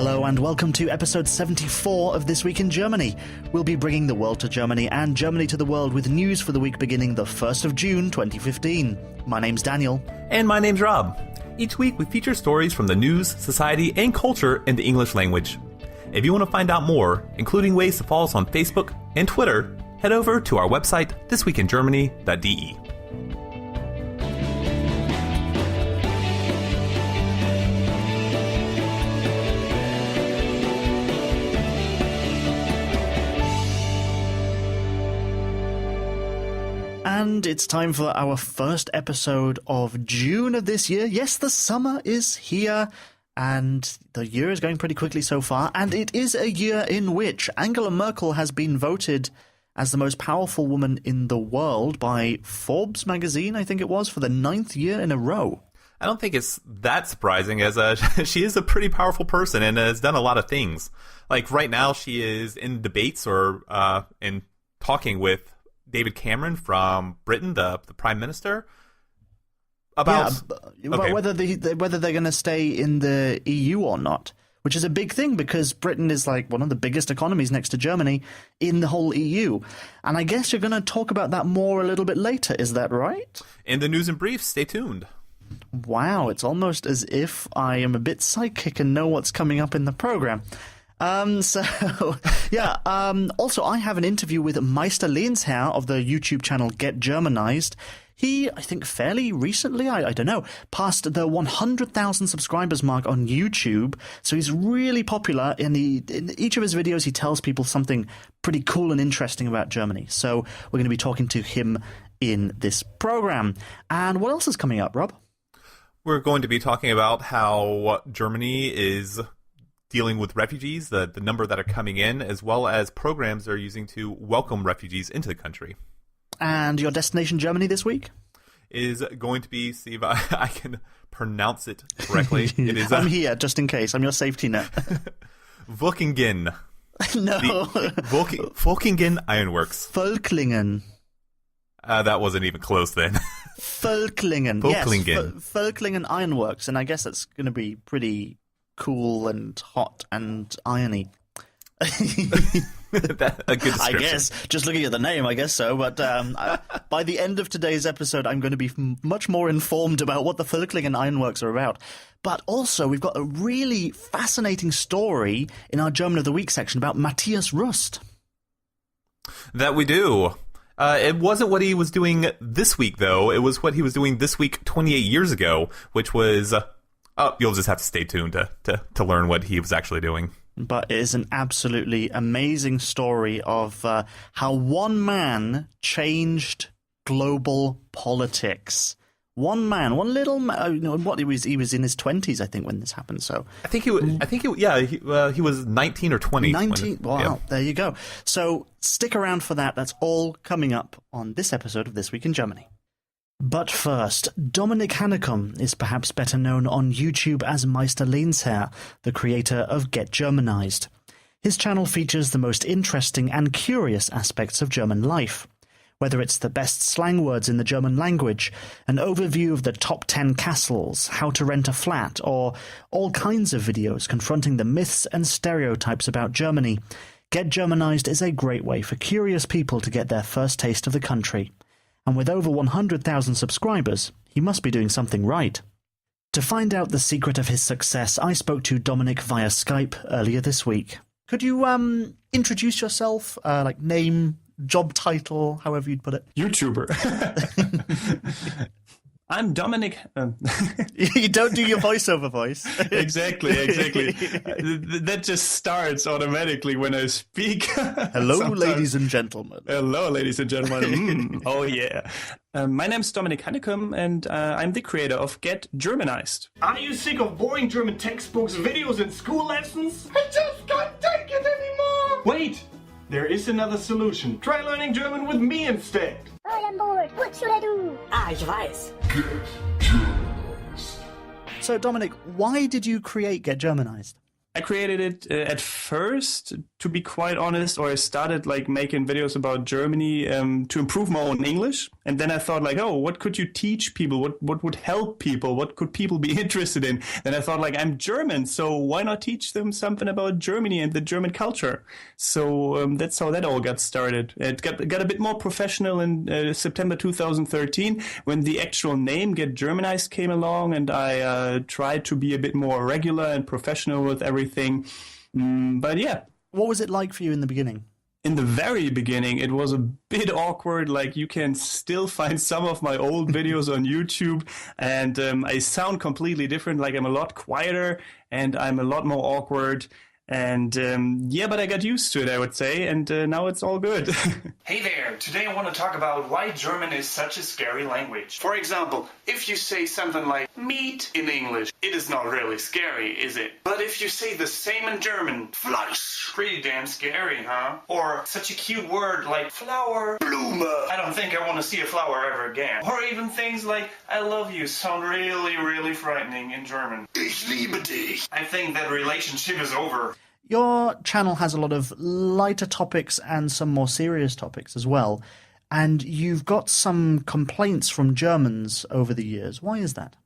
Hello and welcome to episode 74 of This Week in Germany. We'll be bringing the world to Germany and Germany to the world with news for the week beginning the 1st of June 2015. My name's Daniel. And my name's Rob. Each week we feature stories from the news, society, and culture in the English language. If you want to find out more, including ways to follow us on Facebook and Twitter, head over to our website, thisweekingermany.de. And it's time for our first episode of June of this year. Yes, the summer is here, and the year is going pretty quickly so far. And it is a year in which Angela Merkel has been voted as the most powerful woman in the world by Forbes magazine, I think it was, for the 9th year in a row. I don't think it's that surprising, as she is a pretty powerful person and has done a lot of things. Like right now, she is in debates or in talking with David Cameron from Britain, the Prime Minister, about whether they're going to stay in the EU or not, which is a big thing because Britain is like one of the biggest economies next to Germany in the whole EU. And I guess you're going to talk about that more a little bit later. Is that right? In the news and briefs, stay tuned. Wow, it's almost as if I am a bit psychic and know what's coming up in the program. Also, I have an interview with Meister Lehnsherr of the YouTube channel Get Germanized. He, I think fairly recently, I don't know, passed the 100,000 subscribers mark on YouTube. So he's really popular. In each of his videos, he tells people something pretty cool and interesting about Germany. So we're going to be talking to him in this program. And what else is coming up, Rob? We're going to be talking about how Germany is dealing with refugees, the number that are coming in, as well as programs they're using to welcome refugees into the country. And your destination Germany this week? Is going to be, see if I can pronounce it correctly. It is. I'm here, just in case. I'm your safety net. Völklingen. No. Völklingen Ironworks. Völklingen. That wasn't even close then. Völklingen. Völklingen. Yes, Völklingen Ironworks. And I guess that's going to be pretty cool and hot and irony. A good description. I guess, just looking at the name, I guess so. But by the end of today's episode, I'm going to be much more informed about what the Völklingen Ironworks are about. But also, we've got a really fascinating story in our German of the Week section about Mathias Rust. That we do. It wasn't what he was doing this week, though. It was what he was doing this week 28 years ago, which was... you'll just have to stay tuned to learn what he was actually doing. But it is an absolutely amazing story of how one man changed global politics. One man, one little man. He was in his 20s, I think, when this happened. So he was 19 or 20. 19. Wow, yeah. There you go. So stick around for that. That's all coming up on this episode of This Week in Germany. But first, Dominik Hannekum is perhaps better known on YouTube as Meister Lehnsherr, the creator of Get Germanized. His channel features the most interesting and curious aspects of German life. Whether it's the best slang words in the German language, an overview of the top 10 castles, how to rent a flat, or all kinds of videos confronting the myths and stereotypes about Germany, Get Germanized is a great way for curious people to get their first taste of the country. And with over 100,000 subscribers, he must be doing something right. To find out the secret of his success, I spoke to Dominik via Skype earlier this week. Could you introduce yourself, like name, job title, however you'd put it? YouTuber. I'm Dominik. You don't do your voiceover voice. Exactly. That just starts automatically when I speak. Hello, ladies and gentlemen. Hello, ladies and gentlemen. Oh, yeah. My name's Dominik Hannekum, and I'm the creator of Get Germanized. Are you sick of boring German textbooks, videos, and school lessons? I just can't take it anymore! Wait! There is another solution. Try learning German with me instead. All on board. What should I do? Ich weiß. So, Dominik, why did you create Get Germanized? I created it at first, to be quite honest, or I started like making videos about Germany to improve my own English. And then I thought like, oh, what could you teach people? What would help people? What could people be interested in? Then I thought like, I'm German, so why not teach them something about Germany and the German culture? So that's how that all got started. It got a bit more professional in September 2013 when the actual name Get Germanized came along, and I tried to be a bit more regular and professional with everything. But yeah. What was it like for you in the beginning? In the very beginning, it was a bit awkward. Like, you can still find some of my old videos on YouTube, and I sound completely different. Like, I'm a lot quieter and I'm a lot more awkward. And yeah, but I got used to it, I would say, and now it's all good. Hey there, today I want to talk about why German is such a scary language. For example, if you say something like meat in English, it is not really scary, is it? But if you say the same in German, Fleisch, pretty damn scary, huh? Or such a cute word like flower, Blume. I don't think I want to see a flower ever again. Or even things like I love you sound really, really frightening in German. Ich liebe dich. I think that relationship is over. Your channel has a lot of lighter topics and some more serious topics as well. And you've got some complaints from Germans over the years. Why is that?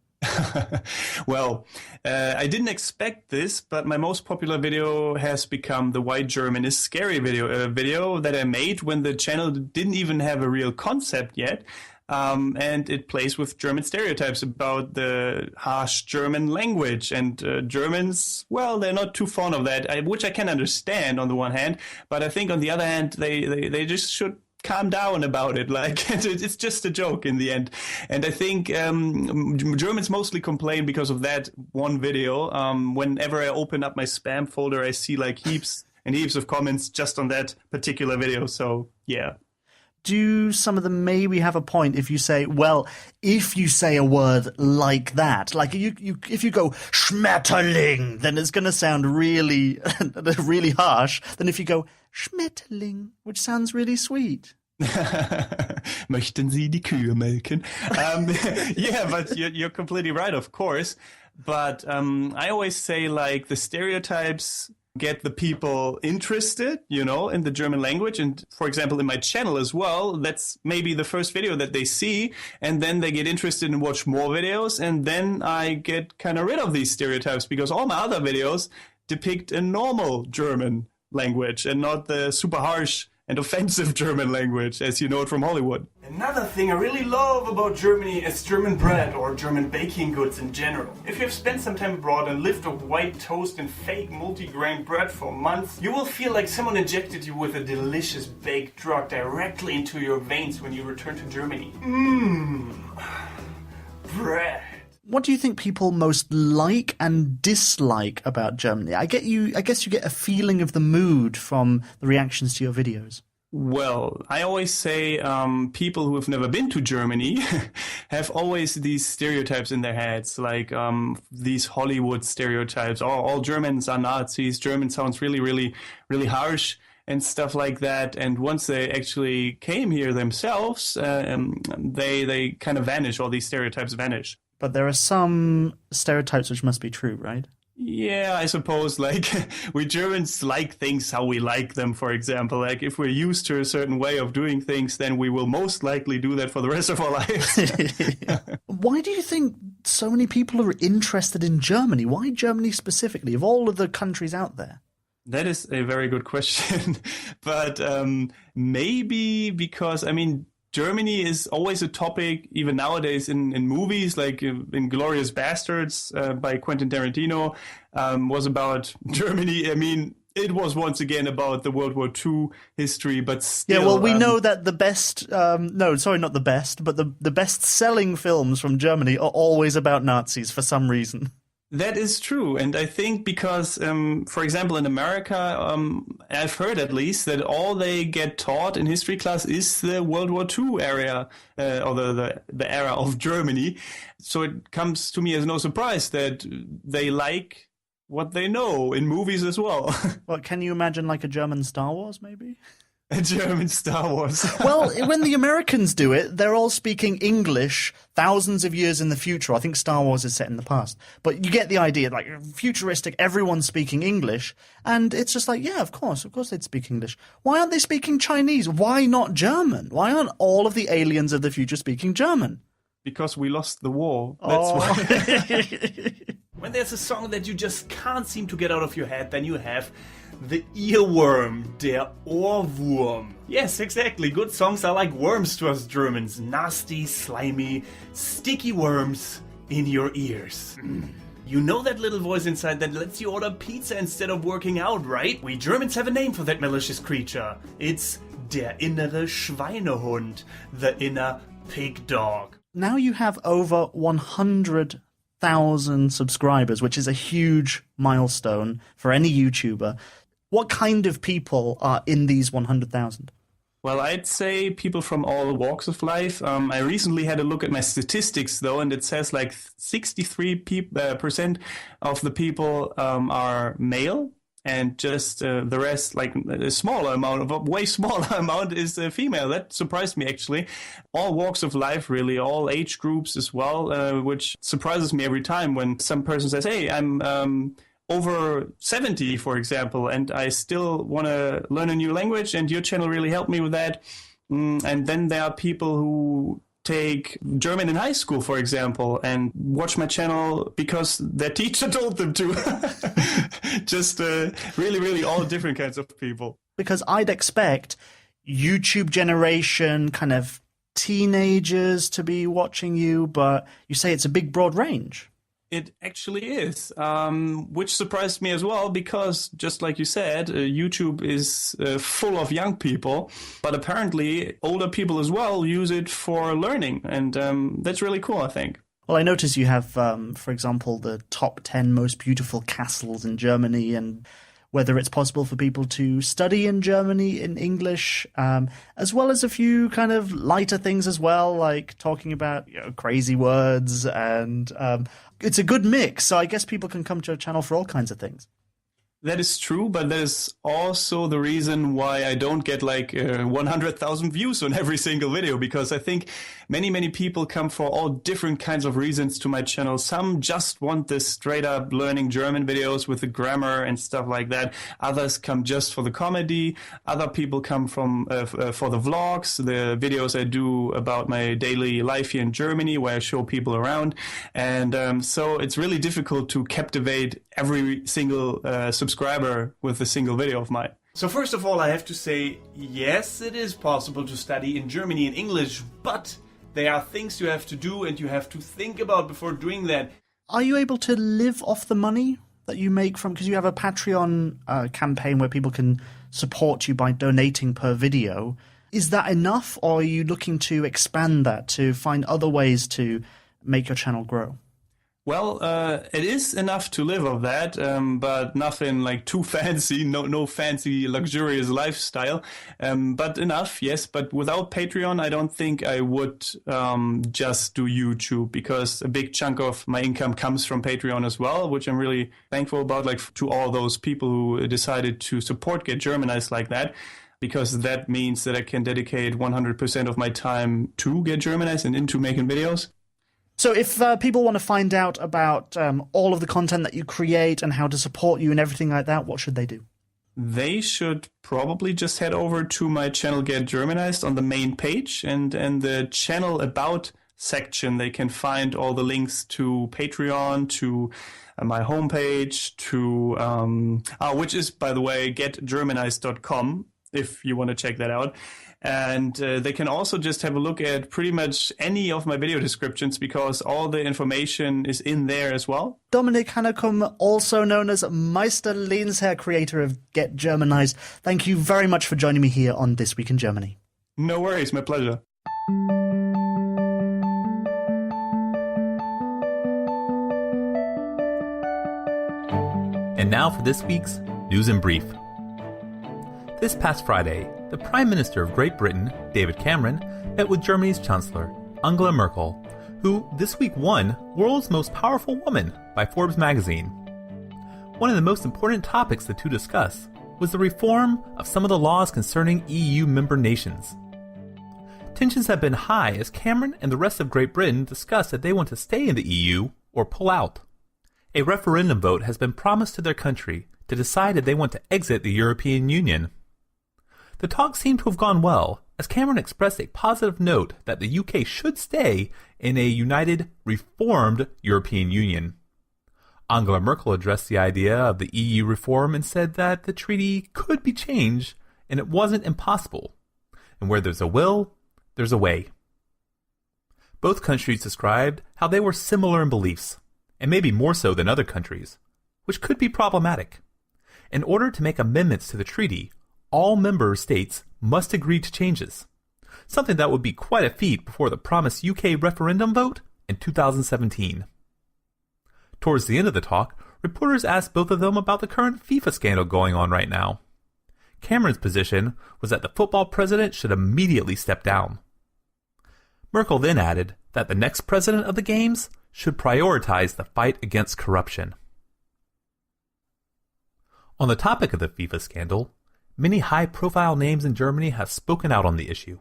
Well, I didn't expect this, but my most popular video has become the Why German is Scary video, a video that I made when the channel didn't even have a real concept yet. And it plays with German stereotypes about the harsh German language. And Germans, well, they're not too fond of that, which I can understand on the one hand. But I think on the other hand, they just should calm down about it. Like, it's just a joke in the end. And I think Germans mostly complain because of that one video. Whenever I open up my spam folder, I see like heaps and heaps of comments just on that particular video. So, yeah. Do some of them maybe have a point if you say, well, if you say a word like that, like if you go Schmetterling, then it's going to sound really, really harsh than if you go Schmetterling, which sounds really sweet. Möchten Sie die Kühe melken? Yeah, but you're completely right, of course. But I always say, like, the stereotypes get the people interested, you know, in the German language. And for example, in my channel as well, that's maybe the first video that they see, and then they get interested and watch more videos. And then I get kind of rid of these stereotypes because all my other videos depict a normal German language and not the super harsh and offensive German language, as you know it from Hollywood. Another thing I really love about Germany is German bread or German baking goods in general. If you have spent some time abroad and lived off white toast and fake multi-grain bread for months, you will feel like someone injected you with a delicious baked drug directly into your veins when you return to Germany. Bread. What do you think people most like and dislike about Germany? I guess you get a feeling of the mood from the reactions to your videos. Well, I always say people who have never been to Germany have always these stereotypes in their heads, like these Hollywood stereotypes. All Germans are Nazis. German sounds really, really, really harsh and stuff like that. And once they actually came here themselves, they kind of vanish. All these stereotypes vanish. But there are some stereotypes which must be true, right? Yeah, I suppose, like, we Germans like things how we like them, for example. Like, if we're used to a certain way of doing things, then we will most likely do that for the rest of our lives. Why do you think so many people are interested in Germany? Why Germany specifically, of all of the countries out there? That is a very good question. But maybe because, I mean, Germany is always a topic, even nowadays in movies, like in Glorious Bastards by Quentin Tarantino, was about Germany. I mean, it was once again about the World War II history, but still... Yeah, well, we know that the best... no, sorry, not the best, but the best-selling films from Germany are always about Nazis for some reason. That is true. And I think because, for example, in America, I've heard at least that all they get taught in history class is the World War II area, or the era of Germany. So it comes to me as no surprise that they like what they know in movies as well. Well, can you imagine like a German Star Wars, maybe? A German Star Wars. Well, when the Americans do it, they're all speaking English thousands of years in the future. I think Star Wars is set in the past. But you get the idea, like, futuristic, everyone's speaking English. And it's just like, yeah, of course they'd speak English. Why aren't they speaking Chinese? Why not German? Why aren't all of the aliens of the future speaking German? Because we lost the war. That's why. When there's a song that you just can't seem to get out of your head, then you have the earworm, der Ohrwurm. Yes, exactly. Good songs are like worms to us Germans. Nasty, slimy, sticky worms in your ears. You know that little voice inside that lets you order pizza instead of working out, right? We Germans have a name for that malicious creature. It's der innere Schweinehund, the inner pig dog. Now you have over 100,000 subscribers, which is a huge milestone for any YouTuber. What kind of people are in these 100,000? Well, I'd say people from all walks of life. I recently had a look at my statistics, though, and it says like 63% of the people are male, and just the rest, like a smaller amount, a way smaller amount is female. That surprised me, actually. All walks of life, really, all age groups as well, which surprises me every time when some person says, hey, I'm over 70, for example, and I still want to learn a new language, and your channel really helped me with that. And then there are people who take German in high school, for example, and watch my channel because their teacher told them to. Just really, really all different kinds of people. Because I'd expect YouTube generation, kind of teenagers to be watching you, but you say it's a big, broad range. It actually is, which surprised me as well, because just like you said, YouTube is full of young people, but apparently older people as well use it for learning, and that's really cool, I think. Well, I notice you have, for example, the top 10 most beautiful castles in Germany, and whether it's possible for people to study in Germany in English, as well as a few kind of lighter things as well, like talking about crazy words, and it's a good mix. So I guess people can come to your channel for all kinds of things. That is true, but that is also the reason why I don't get like 100,000 views on every single video, because I think many people come for all different kinds of reasons to my channel. Some just want the straight up learning German videos with the grammar and stuff like that. Others come just for the comedy. Other people come from for the vlogs, the videos I do about my daily life here in Germany, where I show people around. And so it's really difficult to captivate every single subscriber with a single video of mine. So first of all, I have to say, yes, it is possible to study in Germany in English, but there are things you have to do and you have to think about before doing that. Are you able to live off the money that you make from, because you have a Patreon campaign where people can support you by donating per video. Is that enough, or are you looking to expand that to find other ways to make your channel grow? Well, it is enough to live off that, but nothing like too fancy, no fancy luxurious lifestyle, but enough, yes. But without Patreon, I don't think I would just do YouTube, because a big chunk of my income comes from Patreon as well, which I'm really thankful about, like to all those people who decided to support Get Germanized like that, because that means that I can dedicate 100% of my time to Get Germanized and into making videos. So if people want to find out about all of the content that you create and how to support you and everything like that, what should they do? They should probably just head over to my channel Get Germanized on the main page, and in the channel about section they can find all the links to Patreon, to my homepage, to which is, by the way, getgermanized.com, if you want to check that out. And they can also just have a look at pretty much any of my video descriptions, because all the information is in there as well. Dominik Hannekum, also known as Meister Lehnsherr, creator of Get Germanized. Thank you very much for joining me here on This Week in Germany. No worries, my pleasure. And now for this week's News in Brief. This past Friday, the Prime Minister of Great Britain, David Cameron, met with Germany's Chancellor, Angela Merkel, who this week won World's Most Powerful Woman by Forbes magazine. One of the most important topics the two discuss was the reform of some of the laws concerning EU member nations. Tensions have been high as Cameron and the rest of Great Britain discuss if they want to stay in the EU or pull out. A referendum vote has been promised to their country to decide if they want to exit the European Union. The talks seem to have gone well, as Cameron expressed a positive note that the UK should stay in a united, reformed European Union. Angela Merkel addressed the idea of the EU reform and said that the treaty could be changed and it wasn't impossible. And where there's a will, there's a way. Both countries described how they were similar in beliefs, and maybe more so than other countries, which could be problematic. In order to make amendments to the treaty, all member states must agree to changes, something that would be quite a feat before the promised UK referendum vote in 2017. Towards the end of the talk, reporters asked both of them about the current FIFA scandal going on right now. Cameron's position was that the football president should immediately step down. Merkel then added that the next president of the Games should prioritize the fight against corruption. On the topic of the FIFA scandal, many high-profile names in Germany have spoken out on the issue.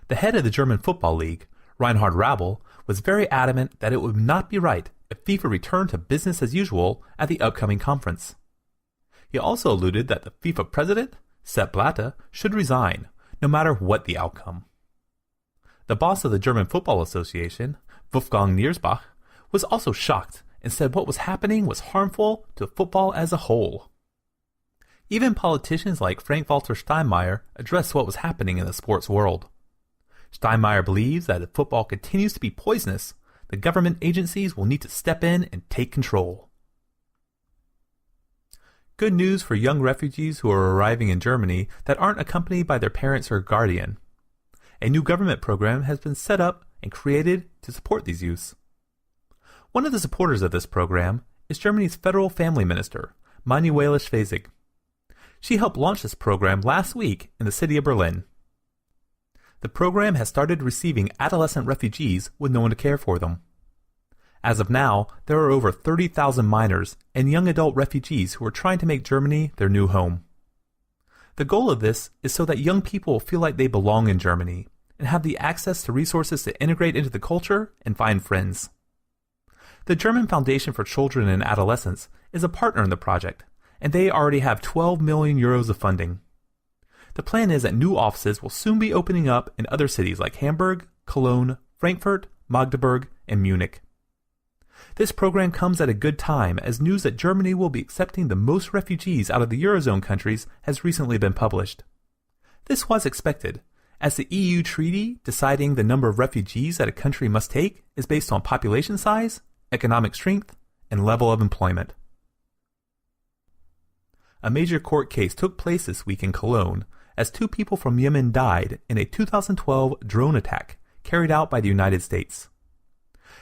The head of the German Football League, Reinhard Rabel, was very adamant that it would not be right if FIFA returned to business as usual at the upcoming conference. He also alluded that the FIFA president, Sepp Blatter, should resign, no matter what the outcome. The boss of the German Football Association, Wolfgang Niersbach, was also shocked and said what was happening was harmful to football as a whole. Even politicians like Frank-Walter Steinmeier addressed what was happening in the sports world. Steinmeier believes that if football continues to be poisonous, the government agencies will need to step in and take control. Good news for young refugees who are arriving in Germany that aren't accompanied by their parents or guardian. A new government program has been set up and created to support these youths. One of the supporters of this program is Germany's federal family minister, Manuela Schwesig. She helped launch this program last week in the city of Berlin. The program has started receiving adolescent refugees with no one to care for them. As of now, there are over 30,000 minors and young adult refugees who are trying to make Germany their new home. The goal of this is so that young people feel like they belong in Germany and have the access to resources to integrate into the culture and find friends. The German Foundation for Children and Adolescents is a partner in the project, and they already have 12 million euros of funding. The plan is that new offices will soon be opening up in other cities like Hamburg, Cologne, Frankfurt, Magdeburg, and Munich. This program comes at a good time as news that Germany will be accepting the most refugees out of the Eurozone countries has recently been published. This was expected, as the EU treaty deciding the number of refugees that a country must take is based on population size, economic strength, and level of employment. A major court case took place this week in Cologne as 2 people from Yemen died in a 2012 drone attack carried out by the United States.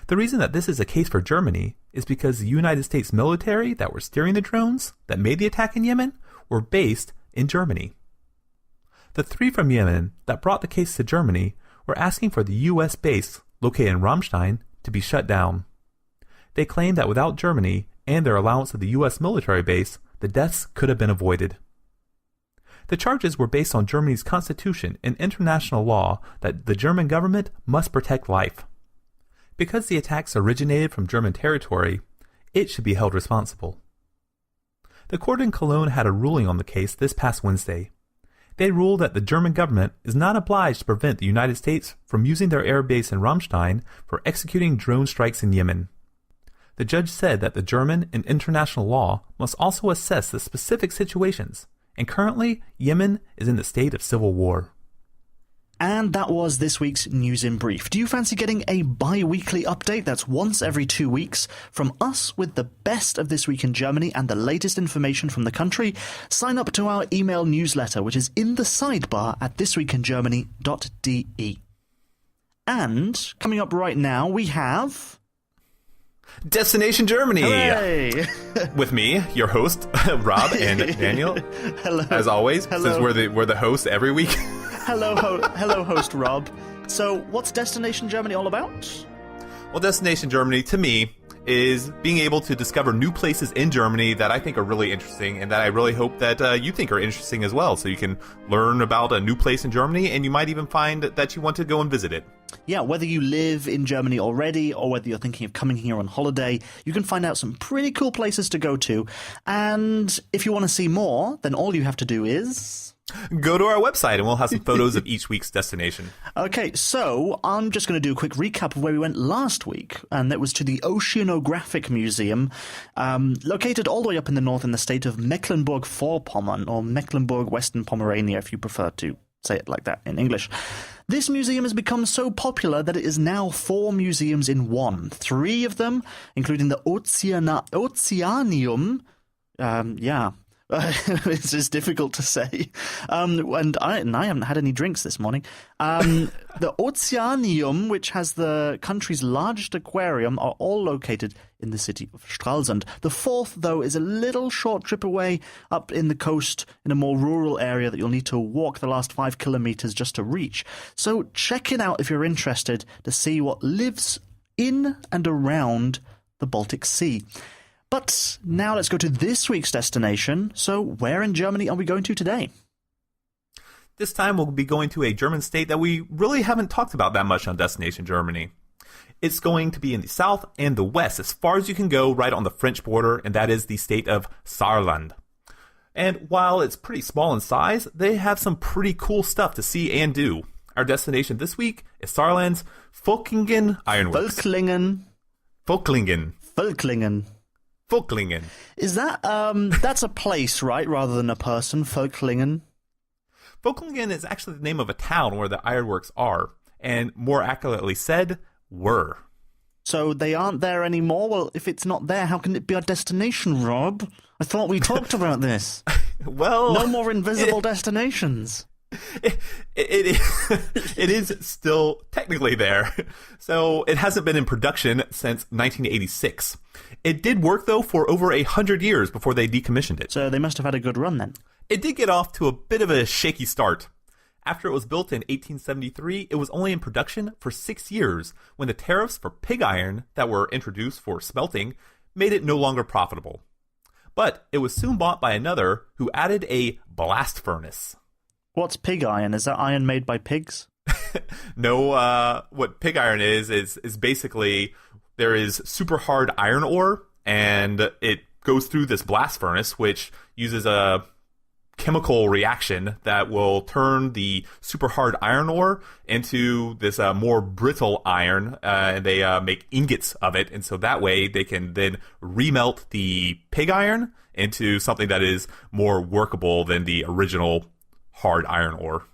The reason that this is a case for Germany is because the United States military that were steering the drones that made the attack in Yemen were based in Germany. The 3 from Yemen that brought the case to Germany were asking for the U.S. base located in Ramstein to be shut down. They claimed that without Germany and their allowance of the U.S. military base, the deaths could have been avoided. The charges were based on Germany's constitution and international law that the German government must protect life. Because the attacks originated from German territory, it should be held responsible. The court in Cologne had a ruling on the case this past Wednesday. They ruled that the German government is not obliged to prevent the United States from using their air base in Ramstein for executing drone strikes in Yemen. The judge said that the German and international law must also assess the specific situations, and currently, Yemen is in the state of civil war. And that was this week's News in Brief. Do you fancy getting a bi-weekly update that's once every 2 weeks from us with the best of This Week in Germany and the latest information from the country? Sign up to our email newsletter, which is in the sidebar at thisweekingermany.de. And coming up right now, we have... Destination Germany! Hooray! With me, your host, Rob, and Daniel. Hello. As always, Hello. since we're the hosts every week. Hello, host Rob. So, what's Destination Germany all about? Well, Destination Germany, to me, is being able to discover new places in Germany that I think are really interesting and that I really hope that you think are interesting as well. So you can learn about a new place in Germany and you might even find that you want to go and visit it. Yeah, whether you live in Germany already or whether you're thinking of coming here on holiday, you can find out some pretty cool places to go to. And if you want to see more, then all you have to do is... go to our website and we'll have some photos of each week's destination. Okay, so I'm just going to do a quick recap of where we went last week, and that was to the Oceanographic Museum, located all the way up in the north in the state of Mecklenburg-Vorpommern, or Mecklenburg-Western Pomerania, if you prefer to say it like that in English. This museum has become so popular that it is now 4 museums in one. 3 of them, including the Oceanium, it's just difficult to say. And I haven't had any drinks this morning. The Oceanium, which has the country's largest aquarium, are all located in the city of Stralsund. The 4th, though, is a little short trip away up in the coast in a more rural area that you'll need to walk the last 5 kilometers just to reach. So check it out if you're interested to see what lives in and around the Baltic Sea. But now let's go to this week's destination. So where in Germany are we going to today? This time we'll be going to a German state that we really haven't talked about that much on Destination Germany. It's going to be in the south and the west, as far as you can go, right on the French border, and that is the state of Saarland. And while it's pretty small in size, they have some pretty cool stuff to see and do. Our destination this week is Saarland's Völklingen Ironworks. Völklingen. Is that, that's a place, right, rather than a person, Völklingen? Völklingen is actually the name of a town where the ironworks are, and more accurately said, were. So they aren't there anymore? Well, if it's not there, how can it be our destination, Rob? I thought we talked about this. Well... no more invisible destinations. It is still technically there. So it hasn't been in production since 1986. It did work, though, for over 100 years before they decommissioned it. So they must have had a good run then. It did get off to a bit of a shaky start. After it was built in 1873, it was only in production for 6 years when the tariffs for pig iron that were introduced for smelting made it no longer profitable. But it was soon bought by another who added a blast furnace. What's pig iron? Is that iron made by pigs? No, what pig iron is basically there is super hard iron ore, and it goes through this blast furnace, which uses a chemical reaction that will turn the super hard iron ore into this more brittle iron, and they make ingots of it, and so that way they can then remelt the pig iron into something that is more workable than the original hard iron ore.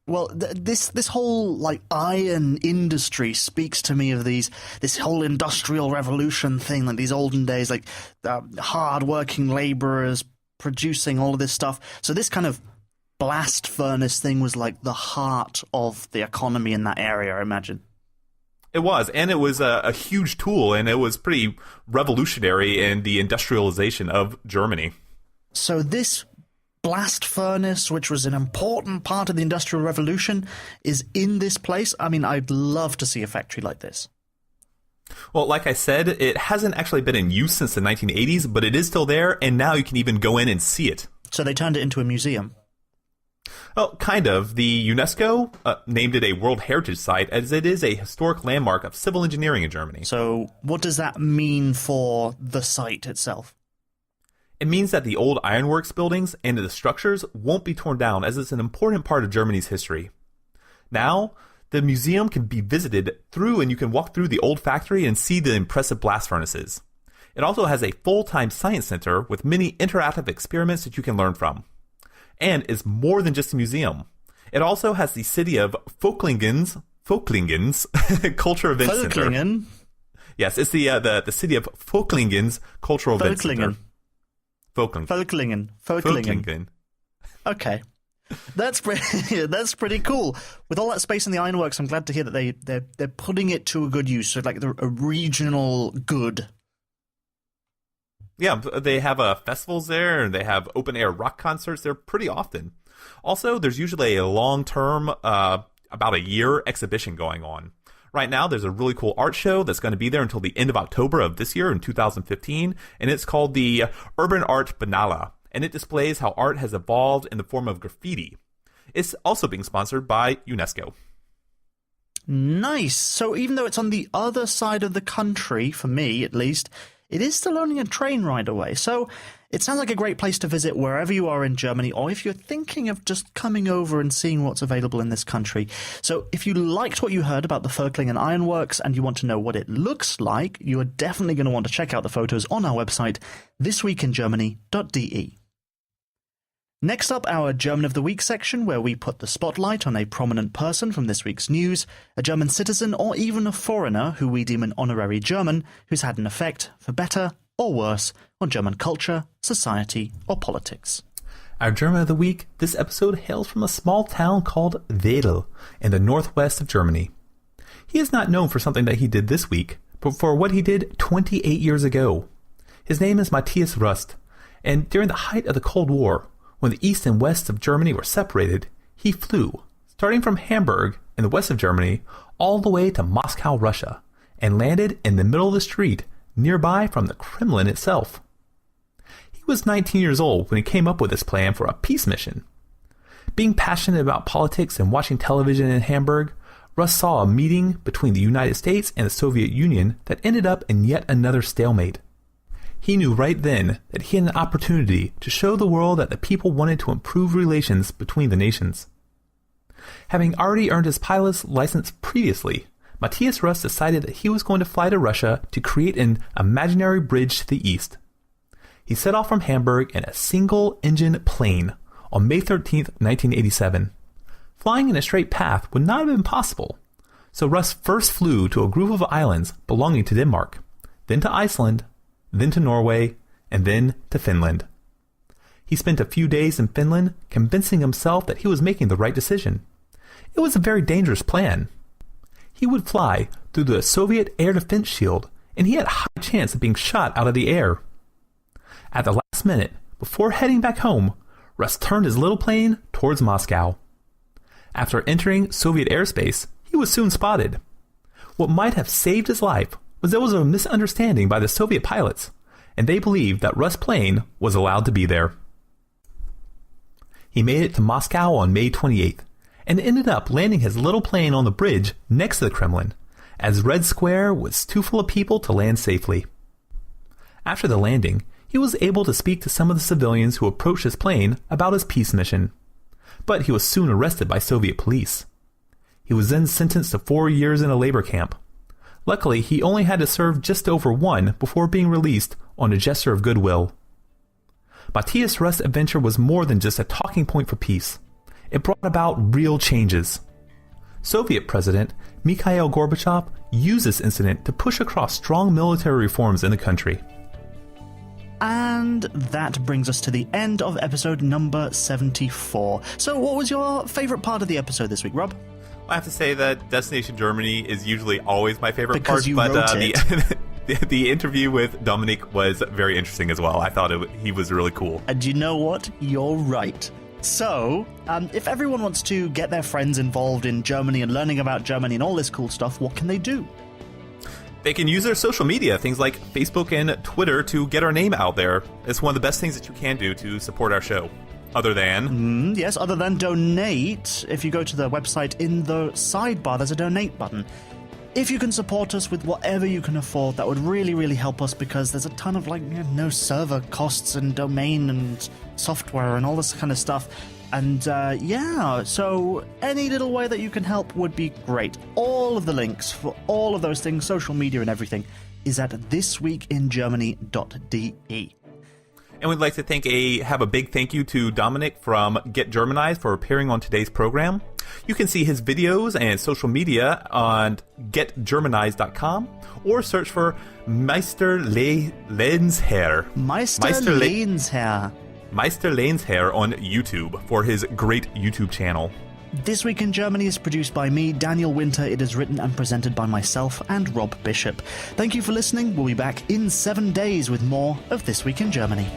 Well, this whole like iron industry speaks to me of this whole industrial revolution thing, like these olden days, like hard-working laborers producing all of this stuff. So this kind of blast furnace thing was like the heart of the economy in that area, I imagine. It was, and it was a huge tool, and it was pretty revolutionary in the industrialization of Germany. So this blast furnace, which was an important part of the Industrial Revolution, is in this place. I mean, I'd love to see a factory like this. Well, like I said, it hasn't actually been in use since the 1980s, but it is still there, and now you can even go in and see it. So they turned it into a museum? Well, kind of. The UNESCO named it a World Heritage Site, as it is a historic landmark of civil engineering in Germany. So what does that mean for the site itself? It means that the old ironworks buildings and the structures won't be torn down, as it's an important part of Germany's history. Now, the museum can be visited through, and you can walk through the old factory and see the impressive blast furnaces. It also has a full-time science center with many interactive experiments that you can learn from. And is more than just a museum. It also has the city of Völklingen's Culture Event Center. Yes, it's the city of Völklingen's Cultural Event Center. Völklingen. Okay. That's pretty cool. With all that space in the ironworks, I'm glad to hear that they're putting it to a good use, so like a regional good. Yeah, they have festivals there, and they have open-air rock concerts there pretty often. Also, there's usually a long-term, about a year, exhibition going on. Right now, there's a really cool art show that's going to be there until the end of October of this year in 2015, and it's called the Urban Art Biennale, and it displays how art has evolved in the form of graffiti. It's also being sponsored by UNESCO. Nice. So even though it's on the other side of the country, for me at least, it is still only a train ride away. So it sounds like a great place to visit wherever you are in Germany, or if you're thinking of just coming over and seeing what's available in this country. So if you liked what you heard about the Völklingen Ironworks and you want to know what it looks like, you are definitely going to want to check out the photos on our website, thisweekingermany.de. Next up, our German of the Week section, where we put the spotlight on a prominent person from this week's news, a German citizen, or even a foreigner who we deem an honorary German, who's had an effect, for better or worse, on German culture, society, or politics. Our German of the Week this episode hails from a small town called Wedel in the northwest of Germany. He is not known for something that he did this week, but for what he did 28 years ago. His name is Mathias Rust, and during the height of the Cold War, when the east and west of Germany were separated, he flew, starting from Hamburg in the west of Germany, all the way to Moscow, Russia, and landed in the middle of the street, nearby from the Kremlin itself. He was 19 years old when he came up with this plan for a peace mission. Being passionate about politics and watching television in Hamburg, Rust saw a meeting between the United States and the Soviet Union that ended up in yet another stalemate. He knew right then that he had an opportunity to show the world that the people wanted to improve relations between the nations. Having already earned his pilot's license previously, Mathias Rust decided that he was going to fly to Russia to create an imaginary bridge to the east. He set off from Hamburg in a single-engine plane on May 13, 1987. Flying in a straight path would not have been possible, so Rust first flew to a group of islands belonging to Denmark, then to Iceland, then to Norway, and then to Finland. He spent a few days in Finland convincing himself that he was making the right decision. It was a very dangerous plan. He would fly through the Soviet air defense shield, and he had a high chance of being shot out of the air. At the last minute, before heading back home, Rust turned his little plane towards Moscow. After entering Soviet airspace, he was soon spotted. What might have saved his life was there was a misunderstanding by the Soviet pilots, and they believed that Rust's plane was allowed to be there. He made it to Moscow on May 28th, and ended up landing his little plane on the bridge next to the Kremlin, as Red Square was too full of people to land safely. After the landing, he was able to speak to some of the civilians who approached his plane about his peace mission, but he was soon arrested by Soviet police. He was then sentenced to 4 years in a labor camp. Luckily, he only had to serve just over 1 before being released on a gesture of goodwill. Mathias Rust's adventure was more than just a talking point for peace. It brought about real changes. Soviet President Mikhail Gorbachev used this incident to push across strong military reforms in the country. And that brings us to the end of episode number 74. So what was your favourite part of the episode this week, Rob? I have to say that Destination Germany is usually always my favorite Because part, you but wrote it. the interview with Dominik was very interesting as well. I thought he was really cool. And you know what? You're right. So, if everyone wants to get their friends involved in Germany and learning about Germany and all this cool stuff, what can they do? They can use their social media, things like Facebook and Twitter, to get our name out there. It's one of the best things that you can do to support our show. Other than... other than donate. If you go to the website, in the sidebar, there's a donate button. If you can support us with whatever you can afford, that would really, really help us, because there's a ton of, no server costs and domain and software and all this kind of stuff. And, so any little way that you can help would be great. All of the links for all of those things, social media and everything, is at thisweekingermany.de. And we'd like to have a big thank you to Dominik from Get Germanized for appearing on today's program. You can see his videos and social media on getgermanized.com, or search for Meister Lehnsherr. Meister Lehnsherr. Meister Lehnsherr on YouTube for his great YouTube channel. This Week in Germany is produced by me, Daniel Winter. It is written and presented by myself and Rob Bishop. Thank you for listening. We'll be back in 7 days with more of This Week in Germany.